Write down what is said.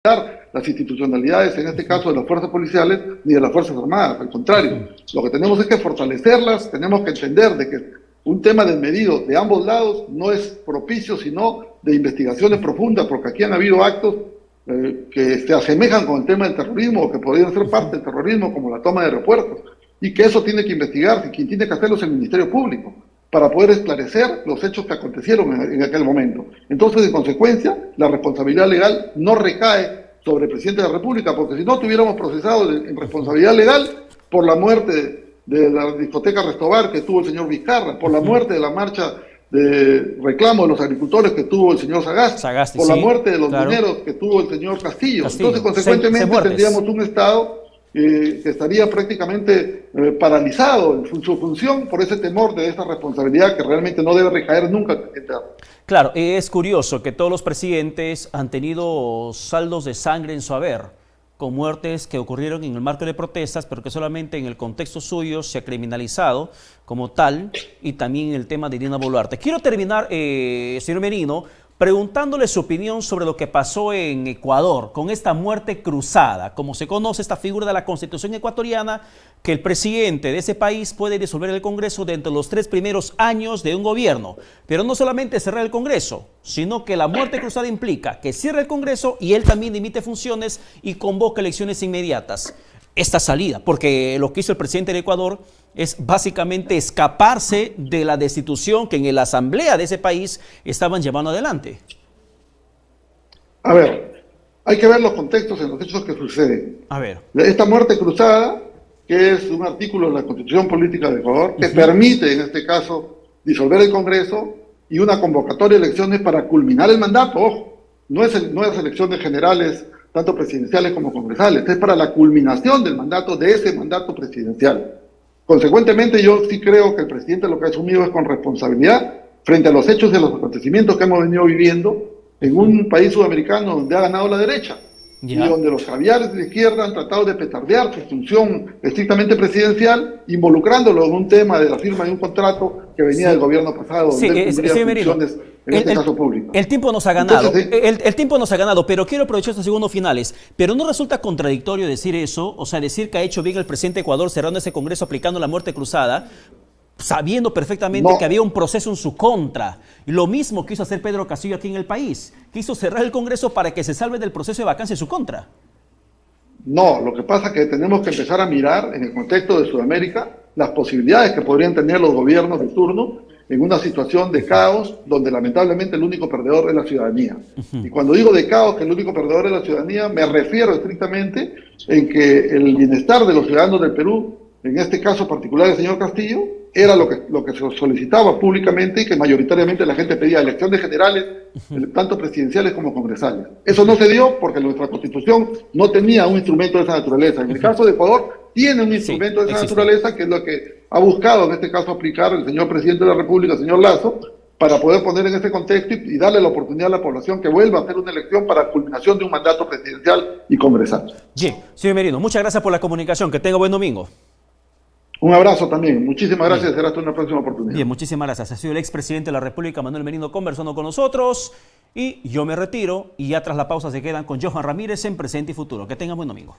las institucionalidades, en este caso de las fuerzas policiales, ni de las fuerzas armadas, al contrario. Lo que tenemos es que fortalecerlas, tenemos que entender de que un tema desmedido de ambos lados no es propicio, sino de investigaciones profundas, porque aquí han habido actos que se asemejan con el tema del terrorismo, o que podrían ser parte del terrorismo, como la toma de aeropuertos, y que eso tiene que investigarse, y quien tiene que hacerlo es el Ministerio Público, para poder esclarecer los hechos que acontecieron en aquel momento. Entonces, en consecuencia, la responsabilidad legal no recae sobre el presidente de la República, porque si no tuviéramos procesado en responsabilidad legal por la muerte de la discoteca Restobar que tuvo el señor Vizcarra, por la muerte de la marcha de reclamo de los agricultores que tuvo el señor Sagasti, por la muerte de los mineros que tuvo el señor Castillo. Entonces, consecuentemente, tendríamos un Estado que estaría prácticamente paralizado en su función por ese temor de esta responsabilidad que realmente no debe recaer nunca en el presidente. Claro, es curioso que todos los presidentes han tenido saldos de sangre en su haber, con muertes que ocurrieron en el marco de protestas, pero que solamente en el contexto suyo se ha criminalizado como tal, y también el tema de Dina Boluarte. Quiero terminar, señor Merino, preguntándole su opinión sobre lo que pasó en Ecuador con esta muerte cruzada. Como se conoce esta figura de la Constitución ecuatoriana, que el presidente de ese país puede disolver el Congreso dentro de los 3 primeros años de un gobierno. Pero no solamente cerrar el Congreso, sino que la muerte cruzada implica que cierre el Congreso y él también dimite funciones y convoca elecciones inmediatas. Esta salida, porque lo que hizo el presidente de Ecuador es básicamente escaparse de la destitución que en la asamblea de ese país estaban llevando adelante. A ver, hay que ver los contextos en los hechos que suceden. A ver. Esta muerte cruzada, que es un artículo de la Constitución Política de Ecuador, que permite en este caso disolver el Congreso y una convocatoria de elecciones para culminar el mandato. Ojo, no es elecciones generales, tanto presidenciales como congresales, es para la culminación del mandato, de ese mandato presidencial. Consecuentemente, yo sí creo que el presidente lo que ha asumido es con responsabilidad frente a los hechos y a los acontecimientos que hemos venido viviendo en un país sudamericano donde ha ganado la derecha y donde los caviares de la izquierda han tratado de petardear su función estrictamente presidencial, involucrándolo en un tema de la firma de un contrato que venía del gobierno pasado, donde él cumplía funciones, en este caso público. El tiempo nos ha ganado. Entonces, el tiempo nos ha ganado, pero quiero aprovechar estos segundos finales. Pero ¿no resulta contradictorio decir eso? O sea, decir que ha hecho bien el presidente de Ecuador cerrando ese Congreso aplicando la muerte cruzada, sabiendo perfectamente que había un proceso en su contra. Lo mismo quiso hacer Pedro Castillo aquí en el país. Quiso cerrar el Congreso para que se salve del proceso de vacancia en su contra. No, lo que pasa es que tenemos que empezar a mirar en el contexto de Sudamérica las posibilidades que podrían tener los gobiernos de turno en una situación de caos donde lamentablemente el único perdedor es la ciudadanía. Y cuando digo de caos, que el único perdedor es la ciudadanía, me refiero estrictamente en que el bienestar de los ciudadanos del Perú, en este caso particular del señor Castillo, era lo que se solicitaba públicamente y que mayoritariamente la gente pedía elecciones generales, tanto presidenciales como congresales. Eso no se dio porque nuestra Constitución no tenía un instrumento de esa naturaleza. En el caso de Ecuador, tiene un instrumento de esa naturaleza, que es lo que ha buscado en este caso aplicar el señor presidente de la República, el señor Lasso, para poder poner en este contexto y darle la oportunidad a la población que vuelva a hacer una elección para la culminación de un mandato presidencial y congresal. Bien, señor Merino, muchas gracias por la comunicación. Que tenga buen domingo. Un abrazo también. Muchísimas gracias. Será hasta una próxima oportunidad. Bien, muchísimas gracias. Ha sido el expresidente de la República, Manuel Merino, conversando con nosotros. Y yo me retiro y ya tras la pausa se quedan con Johan Ramírez en Presente y Futuro. Que tengan buen domingo.